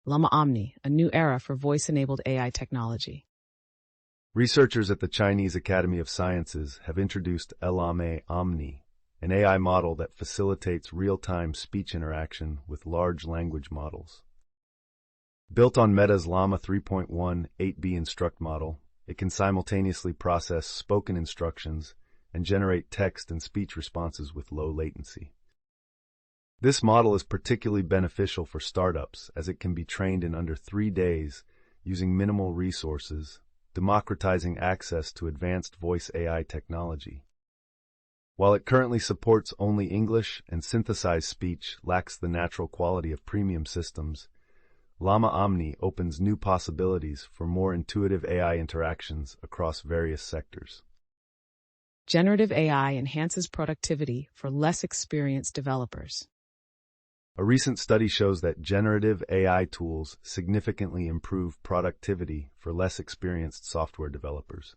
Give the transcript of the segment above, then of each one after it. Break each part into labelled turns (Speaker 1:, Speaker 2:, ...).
Speaker 1: LLaMA-Omni, a new era for voice-enabled AI technology.
Speaker 2: Researchers at the Chinese Academy of Sciences have introduced LLaMA-Omni, an AI model that facilitates real-time speech interaction with large language models. Built on Meta's Llama 3.1 8B Instruct model, it can simultaneously process spoken instructions and generate text and speech responses with low latency. This model is particularly beneficial for startups as it can be trained in under 3 days using minimal resources, democratizing access to advanced voice AI technology. While it currently supports only English and synthesized speech lacks the natural quality of premium systems, LLaMA-Omni opens new possibilities for more intuitive AI interactions across various sectors.
Speaker 1: Generative AI enhances productivity for less experienced developers.
Speaker 2: A recent study shows that generative AI tools significantly improve productivity for less experienced software developers.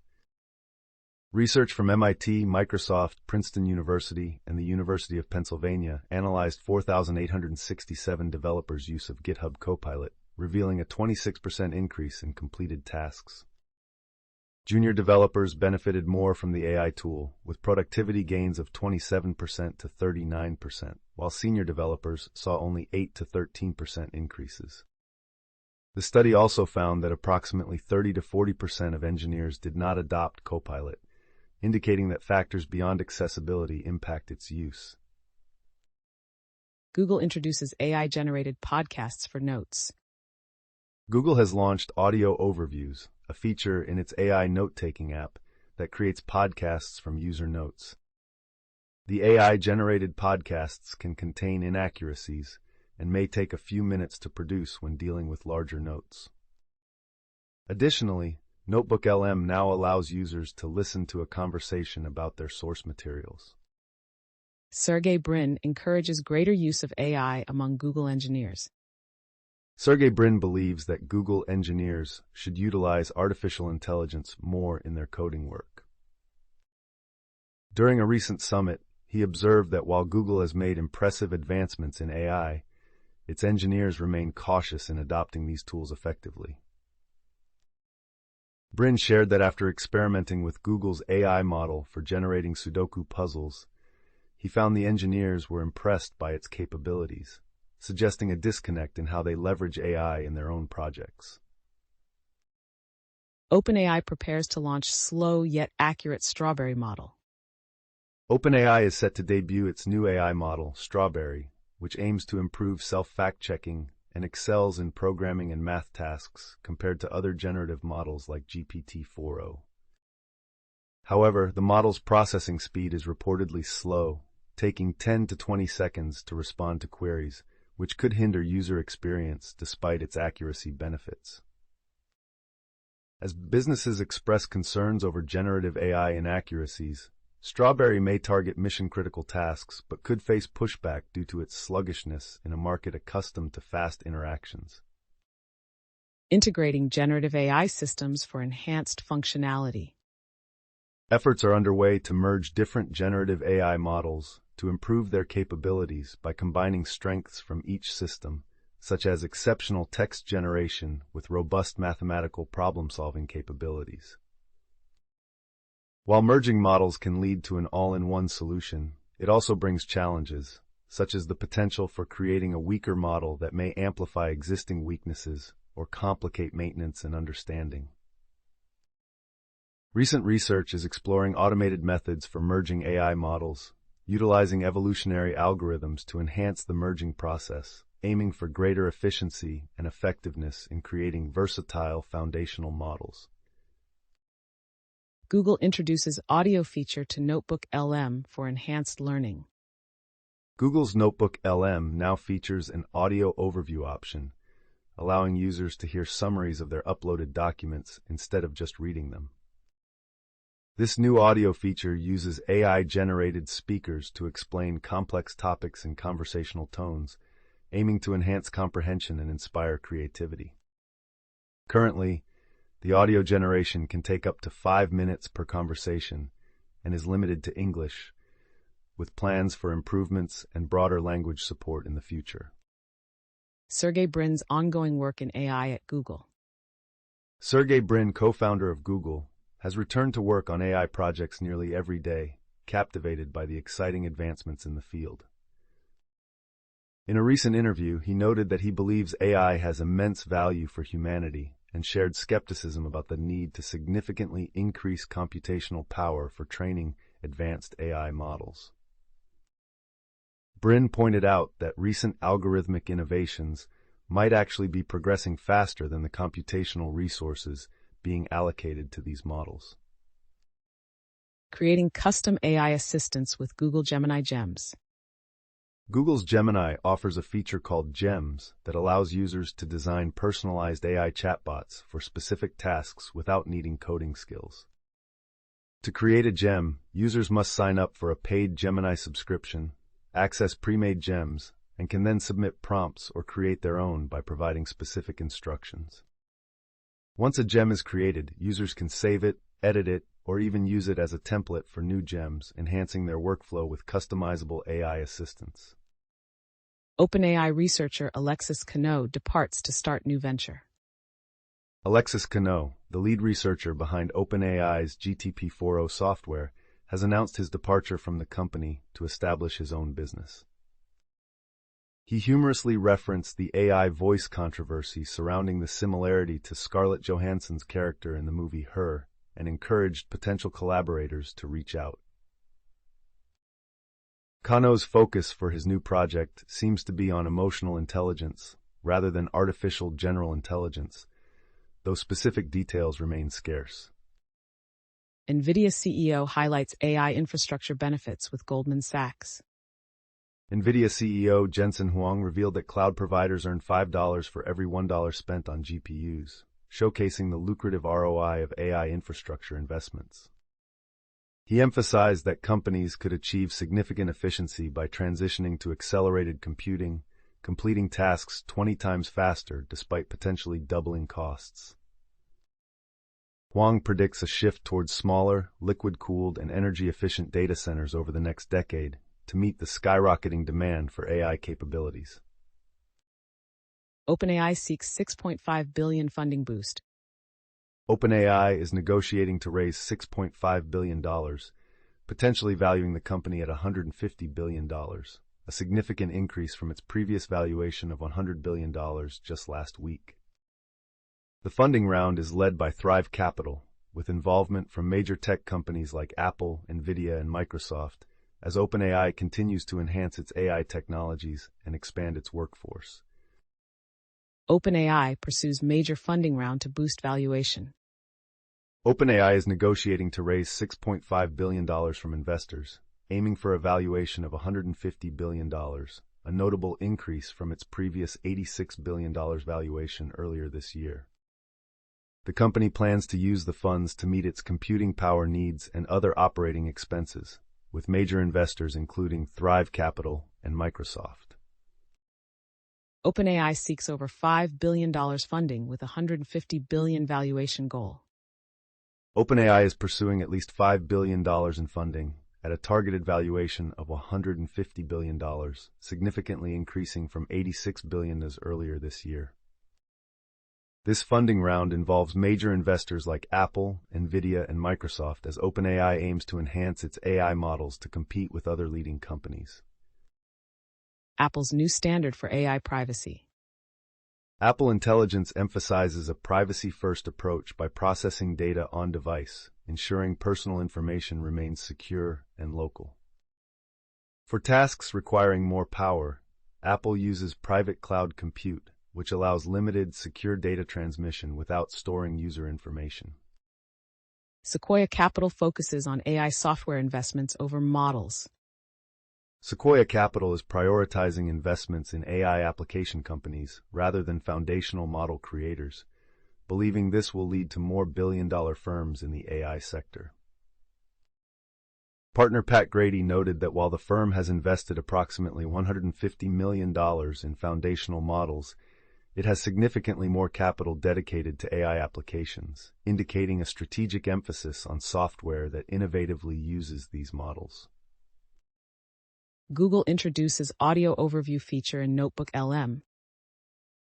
Speaker 2: Research from MIT, Microsoft, Princeton University, and the University of Pennsylvania analyzed 4,867 developers' use of GitHub Copilot, revealing a 26% increase in completed tasks. Junior developers benefited more from the AI tool, with productivity gains of 27% to 39%, while senior developers saw only 8 to 13% increases. The study also found that approximately 30 to 40% of engineers did not adopt Copilot, indicating that factors beyond accessibility impact its use.
Speaker 1: Google introduces AI-generated podcasts for notes.
Speaker 2: Google has launched Audio Overviews, a feature in its AI note-taking app that creates podcasts from user notes. The AI-generated podcasts can contain inaccuracies and may take a few minutes to produce when dealing with larger notes. Additionally, Notebook LM now allows users to listen to a conversation about their source materials.
Speaker 1: Sergey Brin encourages greater use of AI among Google engineers.
Speaker 2: Sergey Brin believes that Google engineers should utilize artificial intelligence more in their coding work. During a recent summit, he observed that while Google has made impressive advancements in AI, its engineers remain cautious in adopting these tools effectively. Brin shared that after experimenting with Google's AI model for generating Sudoku puzzles, he found the engineers were impressed by its capabilities, suggesting a disconnect in how they leverage AI in their own projects.
Speaker 1: OpenAI prepares to launch slow yet accurate Strawberry model.
Speaker 2: OpenAI is set to debut its new AI model, Strawberry, which aims to improve self-fact-checking and excels in programming and math tasks compared to other generative models like GPT-4o. However, the model's processing speed is reportedly slow, taking 10 to 20 seconds to respond to queries, which could hinder user experience despite its accuracy benefits. As businesses express concerns over generative AI inaccuracies, Strawberry may target mission-critical tasks but could face pushback due to its sluggishness in a market accustomed to fast interactions.
Speaker 1: Integrating generative AI systems for enhanced functionality.
Speaker 2: Efforts are underway to merge different generative AI models to improve their capabilities by combining strengths from each system, such as exceptional text generation with robust mathematical problem-solving capabilities. While merging models can lead to an all-in-one solution, it also brings challenges, such as the potential for creating a weaker model that may amplify existing weaknesses or complicate maintenance and understanding. Recent research is exploring automated methods for merging AI models, utilizing evolutionary algorithms to enhance the merging process, aiming for greater efficiency and effectiveness in creating versatile foundational models.
Speaker 1: Google introduces audio feature to Notebook LM for enhanced learning.
Speaker 2: Google's Notebook LM now features an audio overview option, allowing users to hear summaries of their uploaded documents instead of just reading them. This new audio feature uses AI-generated speakers to explain complex topics in conversational tones, aiming to enhance comprehension and inspire creativity. Currently, the audio generation can take up to 5 minutes per conversation and is limited to English, with plans for improvements and broader language support in the future.
Speaker 1: Sergey Brin's ongoing work in AI at Google.
Speaker 2: Sergey Brin, co-founder of Google, has returned to work on AI projects nearly every day, captivated by the exciting advancements in the field. In a recent interview, he noted that he believes AI has immense value for humanity and shared skepticism about the need to significantly increase computational power for training advanced AI models. Brin pointed out that recent algorithmic innovations might actually be progressing faster than the computational resources being allocated to these models.
Speaker 1: Creating custom AI assistants with Google Gemini Gems.
Speaker 2: Google's Gemini offers a feature called Gems that allows users to design personalized AI chatbots for specific tasks without needing coding skills. To create a gem, users must sign up for a paid Gemini subscription, access pre-made gems, and can then submit prompts or create their own by providing specific instructions. Once a gem is created, users can save it, edit it, or even use it as a template for new gems, enhancing their workflow with customizable AI assistants.
Speaker 1: OpenAI researcher Alexis Cano departs to start new venture.
Speaker 2: Alexis Cano, the lead researcher behind OpenAI's GPT-4o software, has announced his departure from the company to establish his own business. He humorously referenced the AI voice controversy surrounding the similarity to Scarlett Johansson's character in the movie Her, and encouraged potential collaborators to reach out. Cano's focus for his new project seems to be on emotional intelligence rather than artificial general intelligence, though specific details remain scarce.
Speaker 1: NVIDIA CEO highlights AI infrastructure benefits with Goldman Sachs.
Speaker 2: NVIDIA CEO Jensen Huang revealed that cloud providers earn $5 for every $1 spent on GPUs, showcasing the lucrative ROI of AI infrastructure investments. He emphasized that companies could achieve significant efficiency by transitioning to accelerated computing, completing tasks 20 times faster despite potentially doubling costs. Huang predicts a shift towards smaller, liquid-cooled, and energy-efficient data centers over the next decade to meet the skyrocketing demand for AI capabilities.
Speaker 1: OpenAI seeks $6.5 billion funding boost.
Speaker 2: OpenAI is negotiating to raise $6.5 billion, potentially valuing the company at $150 billion, a significant increase from its previous valuation of $100 billion just last week. The funding round is led by Thrive Capital, with involvement from major tech companies like Apple, NVIDIA, and Microsoft, as OpenAI continues to enhance its AI technologies and expand its workforce.
Speaker 1: OpenAI pursues major funding round to boost valuation.
Speaker 2: OpenAI is negotiating to raise $6.5 billion from investors, aiming for a valuation of $150 billion, a notable increase from its previous $86 billion valuation earlier this year. The company plans to use the funds to meet its computing power needs and other operating expenses, with major investors including Thrive Capital and Microsoft.
Speaker 1: OpenAI seeks over $5 billion funding with a $150 billion valuation goal.
Speaker 2: OpenAI is pursuing at least $5 billion in funding at a targeted valuation of $150 billion, significantly increasing from $86 billion as earlier this year. This funding round involves major investors like Apple, NVIDIA, and Microsoft as OpenAI aims to enhance its AI models to compete with other leading companies.
Speaker 1: Apple's new standard for AI privacy.
Speaker 2: Apple Intelligence emphasizes a privacy-first approach by processing data on-device, ensuring personal information remains secure and local. For tasks requiring more power, Apple uses private cloud compute, which allows limited, secure data transmission without storing user information.
Speaker 1: Sequoia Capital focuses on AI software investments over models.
Speaker 2: Sequoia Capital is prioritizing investments in AI application companies rather than foundational model creators, believing this will lead to more billion-dollar firms in the AI sector. Partner Pat Grady noted that while the firm has invested approximately $150 million in foundational models, it has significantly more capital dedicated to AI applications, indicating a strategic emphasis on software that innovatively uses these models.
Speaker 1: Google introduces audio overview feature in Notebook LM.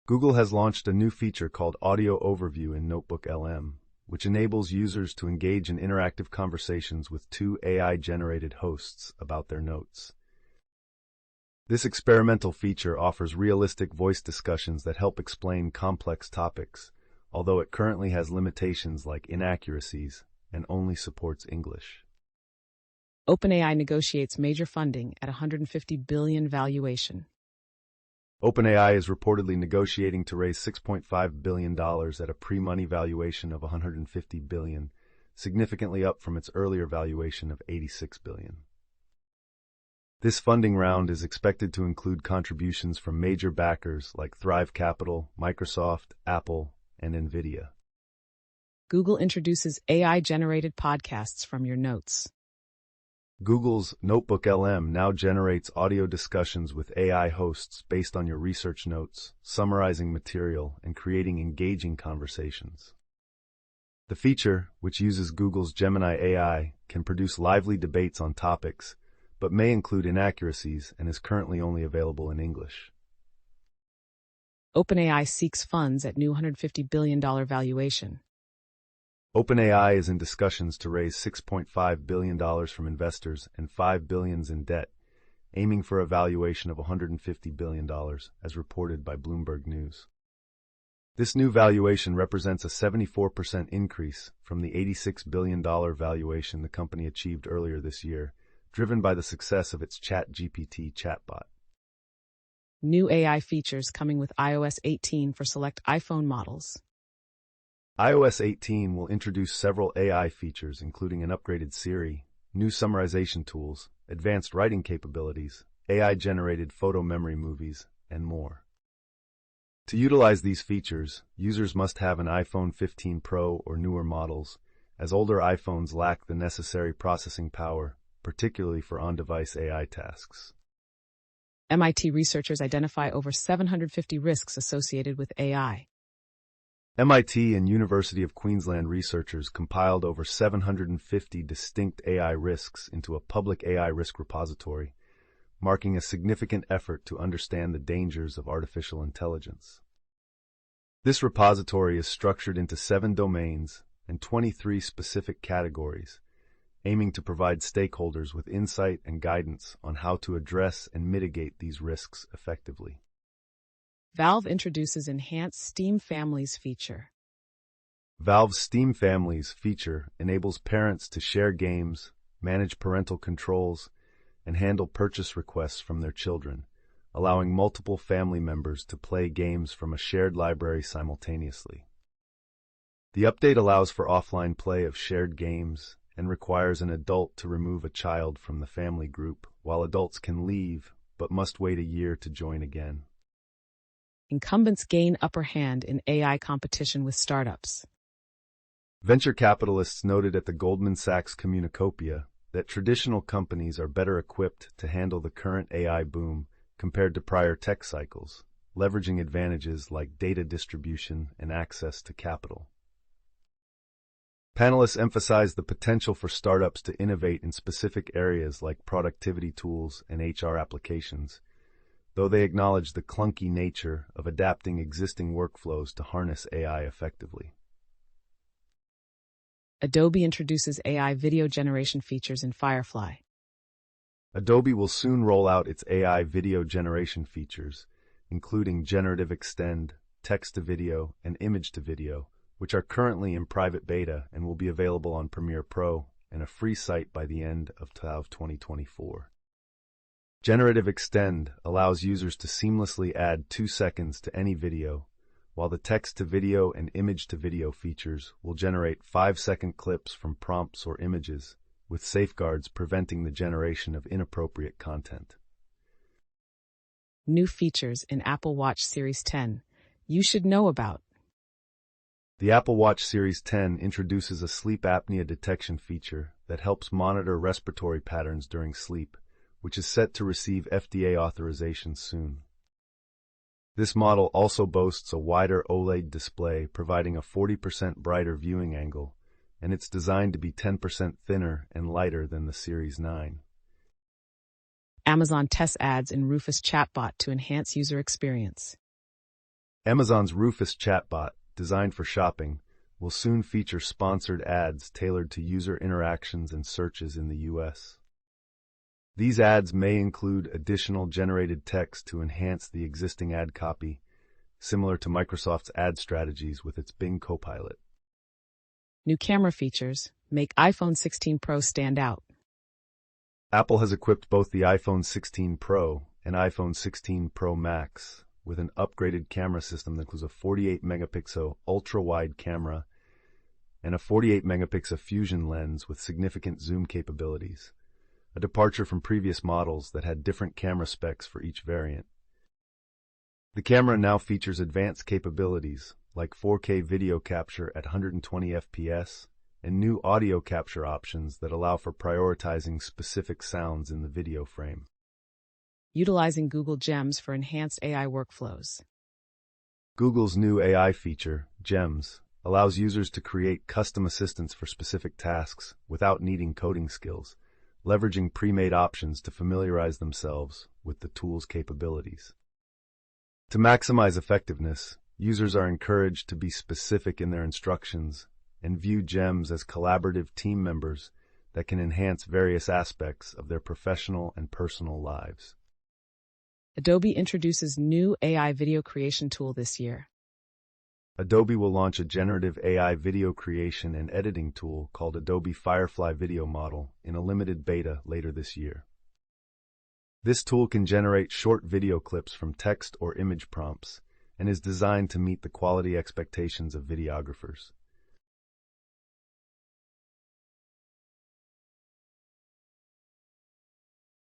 Speaker 2: Google has launched a new feature called Audio Overview in Notebook LM, which enables users to engage in interactive conversations with two AI-generated hosts about their notes. This experimental feature offers realistic voice discussions that help explain complex topics, although it currently has limitations like inaccuracies and only supports English.
Speaker 1: OpenAI negotiates major funding at $150 billion valuation.
Speaker 2: OpenAI is reportedly negotiating to raise $6.5 billion at a pre-money valuation of $150 billion, significantly up from its earlier valuation of $86 billion. This funding round is expected to include contributions from major backers like Thrive Capital, Microsoft, Apple, and NVIDIA.
Speaker 1: Google introduces AI-generated podcasts from your notes.
Speaker 2: Google's Notebook LM now generates audio discussions with AI hosts based on your research notes, summarizing material, and creating engaging conversations. The feature, which uses Google's Gemini AI, can produce lively debates on topics, but may include inaccuracies and is currently only available in English.
Speaker 1: OpenAI seeks funds at new $150 billion valuation.
Speaker 2: OpenAI is in discussions to raise $6.5 billion from investors and $5 billion in debt, aiming for a valuation of $150 billion, as reported by Bloomberg News. This new valuation represents a 74% increase from the $86 billion valuation the company achieved earlier this year, driven by the success of its ChatGPT chatbot.
Speaker 1: New AI features coming with iOS 18 for select iPhone models.
Speaker 2: iOS 18 will introduce several AI features, including an upgraded Siri, new summarization tools, advanced writing capabilities, AI-generated photo memory movies, and more. To utilize these features, users must have an iPhone 15 Pro or newer models, as older iPhones lack the necessary processing power, particularly for on-device AI tasks.
Speaker 1: MIT researchers identify over 750 risks associated with AI.
Speaker 2: MIT and University of Queensland researchers compiled over 750 distinct AI risks into a public AI risk repository, marking a significant effort to understand the dangers of artificial intelligence. This repository is structured into 7 domains and 23 specific categories, aiming to provide stakeholders with insight and guidance on how to address and mitigate these risks effectively.
Speaker 1: Valve introduces enhanced Steam Families feature.
Speaker 2: Valve's Steam Families feature enables parents to share games, manage parental controls, and handle purchase requests from their children, allowing multiple family members to play games from a shared library simultaneously. The update allows for offline play of shared games and requires an adult to remove a child from the family group, while adults can leave but must wait a year to join again.
Speaker 1: Incumbents gain upper hand in AI competition with startups.
Speaker 2: Venture capitalists noted at the Goldman Sachs Communicopia that traditional companies are better equipped to handle the current AI boom compared to prior tech cycles, leveraging advantages like data distribution and access to capital. Panelists emphasized the potential for startups to innovate in specific areas like productivity tools and HR applications, though they acknowledge the clunky nature of adapting existing workflows to harness AI effectively.
Speaker 1: Adobe introduces AI video generation features in Firefly.
Speaker 2: Adobe will soon roll out its AI video generation features, including generative extend, text-to-video, and image-to-video, which are currently in private beta and will be available on Premiere Pro and a free site by the end of 2024. Generative Extend allows users to seamlessly add 2 seconds to any video, while the text-to-video and image-to-video features will generate 5-second clips from prompts or images, with safeguards preventing the generation of inappropriate content.
Speaker 1: New features in Apple Watch Series 10 you should know about.
Speaker 2: The Apple Watch Series 10 introduces a sleep apnea detection feature that helps monitor respiratory patterns during sleep, which is set to receive FDA authorization soon. This model also boasts a wider OLED display providing a 40% brighter viewing angle, and it's designed to be 10% thinner and lighter than the Series 9.
Speaker 1: Amazon tests ads in Rufus chatbot to enhance user experience.
Speaker 2: Amazon's Rufus chatbot, designed for shopping, will soon feature sponsored ads tailored to user interactions and searches in the US. These ads may include additional generated text to enhance the existing ad copy, similar to Microsoft's ad strategies with its Bing Copilot.
Speaker 1: New camera features make iPhone 16 Pro stand out.
Speaker 2: Apple has equipped both the iPhone 16 Pro and iPhone 16 Pro Max with an upgraded camera system that includes a 48-megapixel ultra-wide camera and a 48-megapixel fusion lens with significant zoom capabilities, a departure from previous models that had different camera specs for each variant. The camera now features advanced capabilities like 4K video capture at 120 FPS and new audio capture options that allow for prioritizing specific sounds in the video frame.
Speaker 1: Utilizing Google Gems for enhanced AI workflows.
Speaker 2: Google's new AI feature, Gems, allows users to create custom assistants for specific tasks without needing coding skills, leveraging pre-made options to familiarize themselves with the tool's capabilities. To maximize effectiveness, users are encouraged to be specific in their instructions and view Gems as collaborative team members that can enhance various aspects of their professional and personal lives.
Speaker 1: Adobe introduces new AI video creation tool this year.
Speaker 2: Adobe will launch a generative AI video creation and editing tool called Adobe Firefly Video Model in a limited beta later this year. This tool can generate short video clips from text or image prompts and is designed to meet the quality expectations of videographers.